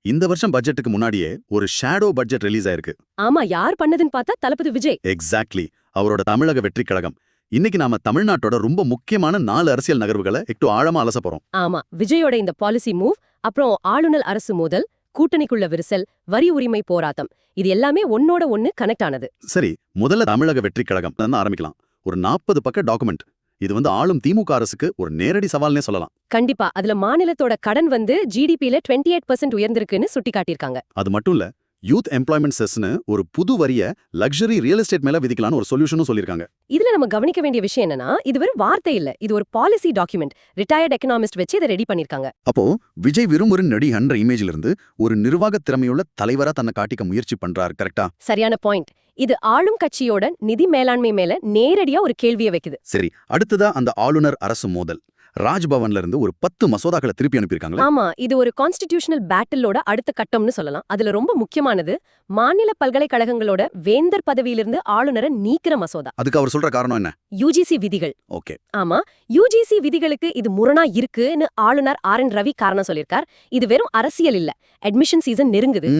இந்த வருஷம் பட்ஜெட்டுக்கு முன்னாடியே ஒரு ஷேடோ பட்ஜெட் ரிலீஸ் ஆயிருக்கு. ஆமா, யார் பண்ணதுன்னு பார்த்தா தளபதி விஜய். எக்ஸாக்ட்லி, அவரோட தமிழக வெற்றி கழகம். இன்னைக்கு நாம தமிழ்நாட்டோட ரொம்ப முக்கியமான 4 அரசியல் நகர்வுகளை ஆழமா அலச போறோம். ஆமா, விஜயோட இந்த பாலிசி மூவ், அப்புறம் ஆளுநர் அரசு மோதல், கூட்டணிக்குள்ள விரிசல், வரி உரிமை போராட்டம், இது எல்லாமே ஒன்னோட ஒன்னு கனெக்ட் ஆனது. சரி, முதல்ல தமிழக வெற்றி கழகம் ஆரம்பிக்கலாம். ஒரு 40 பக்க டாக்குமெண்ட். இது ஆளும் திமுக அரசுக்கு ஒரு நேரடி சவால்னே சொல்லலாம். கண்டிப்பா, அதுல மாநிலத்தோட கடன் ஜிடிபில 28% உயர்ந்திருக்குன்னு சுட்டி காட்டியிருக்காங்க. அது மட்டும் இல்ல, யூத் எம்ப்ளாய்மெண்ட் செஸ்னு ஒரு புது வரிய லக்ஸரி ரியல் எஸ்டேட் மேல விதிக்கலாம்னு ஒரு சொல்யூஷனும் சொல்லிருக்காங்க. இதுல நம்ம கவனிக்க வேண்டிய விஷயம் என்னன்னா, இது வெறும் வார்த்தை இல்ல, இது ஒரு பாலிசி டாக்குமெண்ட். ரிட்டையர்ட் எக்கனாமிஸ்ட் வச்சு இதை ரெடி பண்ணிருக்காங்க. அப்போ விஜய் விரும்பும் நடிகன்ற இமேஜ்ல இருந்து ஒரு நிர்வாக திறமையுள்ள தலைவரா தன்னை காட்டிக்க முயற்சி பண்றாரு. கரெக்டா? சரியான பாயிண்ட். இது ஆளும் கட்சியோட நிதி மேலாண்மை மேல நேரடியா ஒரு கேள்வியை வைக்குது. சரி, அடுத்ததா அந்த ஆளுநர் அரசு மோதல். ராஜ்பவன்ல இருந்து ஒரு 10 மசோதாக்களை திருப்பி அனுப்பியிருக்காங்களே. ஆமா, இது ஒரு கான்ஸ்டிடியூஷனல் பேட்டிலோட அடுத்த கட்டம்னு சொல்லலாம். அதுல ரொம்ப முக்கியமானது மாநில பல்கலைக்கழகங்களோட வேந்தர் பதவியிலிருந்து ஆளுநரை நீக்கிற மசோதா. அதுக்கு அவர் சொல்ற காரணம் என்ன? யுஜிசி விதிகள். ஓகே. ஆமா, யுஜிசி விதிகளுக்கு இது முரணா இருக்குன்னு ஆளுநர் RN ரவி காரணம் சொல்லியிருக்கார். இது வெறும் அரசியல் இல்ல, அட்மிஷன் சீசன் நெருங்குது.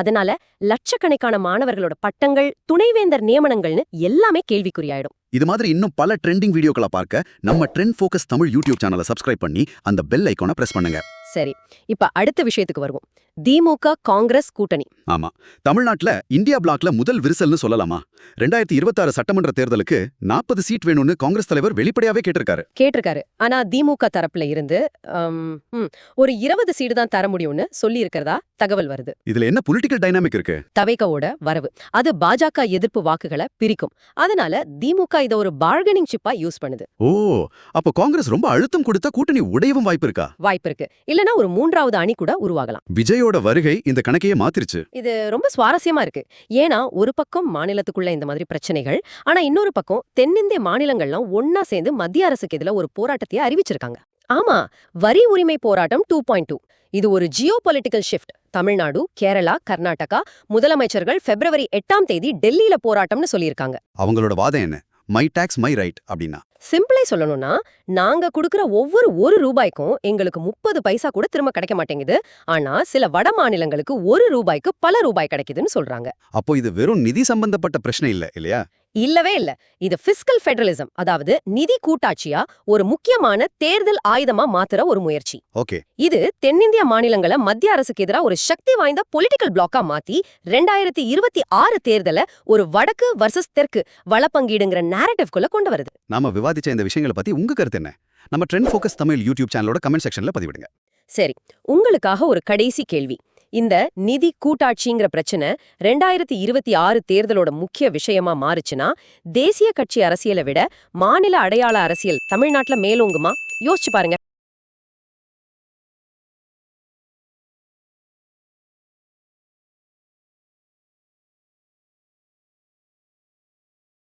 அதனால லட்சக்கணக்கான மாணவர்களோட பட்டங்கள், துணைவேந்தர் நியமனங்கள்னு எல்லாமே கேள்விக்குறியாயிடும். இது மாதிரி இன்னும் பல ட்ரெண்டிங் வீடியோக்களை பார்க்க நம்ம ட்ரெண்ட் ஃபோக்கஸ் தமிழ் யூடியூப் சேனலை சப்ஸ்கிரைப் பண்ணி அந்த பெல் ஐகானை பிரஸ் பண்ணுங்க. சரி, இப்ப அடுத்த விஷயத்துக்கு வருவோம். திமுக காங்கிரஸ் கூட்டணி. ஆமா, தமிழ்நாட்டுல இந்தியா பிளாக்ல முதல் விரிசல்னு சொல்லலாமா? 2026 சட்டமன்ற தேர்தலுக்கு 40 சீட் வேணும்னு காங்கிரஸ் தலைவர் வெளிப்படையாவே கேட்டிருக்காரு. ஆனா திமுக தரப்புல இருந்து ஒரு 20 சீடு தான் தர முடியும்னு சொல்லி இருக்கிறதா தகவல் வருது. இதுல என்ன பொலிட்டிக்கல் டைனாமிக் இருக்கு? தவைக்கவோட வரவு அது பாஜக எதிர்ப்பு வாக்குகளை பிரிக்கும். அதனால திமுக இத ஒரு பார்கனிங் சிப்பா யூஸ் பண்ணுது. ஓ, அப்ப காங்கிரஸ் ரொம்ப அழுத்தம் கொடுத்தா கூட்டணி உடையவும் வாய்ப்பு இருக்கா? வாய்ப்பு இருக்கு. இல்லனா ஒரு மூன்றாவது அணி கூட உருவாகலாம். விஜயோட வருகை இந்த கணக்கையே மாத்திருச்சு. இது ரொம்ப சுவாரஸ்யமா இருக்கு. ஏன்னா ஒரு பக்கம் மாநிலத்துக்குள்ள இந்த மாதிரி பிரச்சனைகள், ஆனா இன்னொரு பக்கம் தென்னிந்திய மாநிலங்கள்லாம் ஒன்னா சேர்ந்து மத்திய அரசுக்கு இதுல ஒரு போராட்டத்தை அறிவிச்சிருக்காங்க. ஆமா, வரி உரிமை போராட்டம் 2.2. இது ஒரு ஜியோ பொலிட்டிக்கல் ஷிஃப்ட். தமிழ்நாடு, கேரளா, கர்நாடகா முதலமைச்சர்கள் February 8ஆம் தேதி டெல்லியில போராட்டம்னு சொல்லியிருக்காங்க. அவங்களோட வாதம் என்ன? மை டாக்ஸ் மை ரைட் அப்படின்னா? சிம்பிளை சொல்லணும்னா, நாங்க குடுக்கிற ஒவ்வொரு 1 ரூபாய்க்கும் எங்களுக்கு 30 பைசா கூட திரும்ப கிடைக்க மாட்டேங்குது. ஆனா சில வட மாநிலங்களுக்கு 1 ரூபாய்க்கு பல ரூபாய் கிடைக்குதுன்னு சொல்றாங்க. அப்போ இது வெறும் நிதி சம்பந்தப்பட்ட பிரச்சனை இல்லையா? இல்லவே இல்ல. இது பிஸ்கல் ஃபெடரலிசம், அதாவது நிதி கூட்டாட்சியா ஒரு முக்கியமான தேர்தல் ஆயுதமா மாத்துற ஒரு முயற்சி. ஓகே. இது தென்னிந்திய மாநிலங்களை மத்திய அரசுக்கு எதிராக ஒரு சக்தி வாய்ந்த பொலிட்டிக்கல் பிளாக்கா மாத்தி 2026 தேர்தலை ஒரு வடக்கு வர்சஸ் தெற்கு வளப்பங்கீடுங்கிற நேரட்டிவ்குள்ள கொண்டு வருது. நாம விவாதிச்ச இந்த விஷயங்களை பத்தி உங்க கருத்து என்ன? நம்ம ட்ரெண்ட் ஃபோக்கஸ் தமிழ் யூடியூப் சேனலோட கமெண்ட் செக்ஷன்ல பதிவிடுங்க. சரி, உங்களுக்காக ஒரு கடைசி கேள்வி. இந்த நிதி கூட்டாட்சிங்கிற பிரச்சனை 2026 தேர்தலோட முக்கிய விஷயமா மாறுச்சுன்னா, தேசிய கட்சி அரசியலை விட மாநில அடையாள அரசியல் தமிழ்நாட்டுல மேலோங்குமா? யோசிச்சு பாருங்க.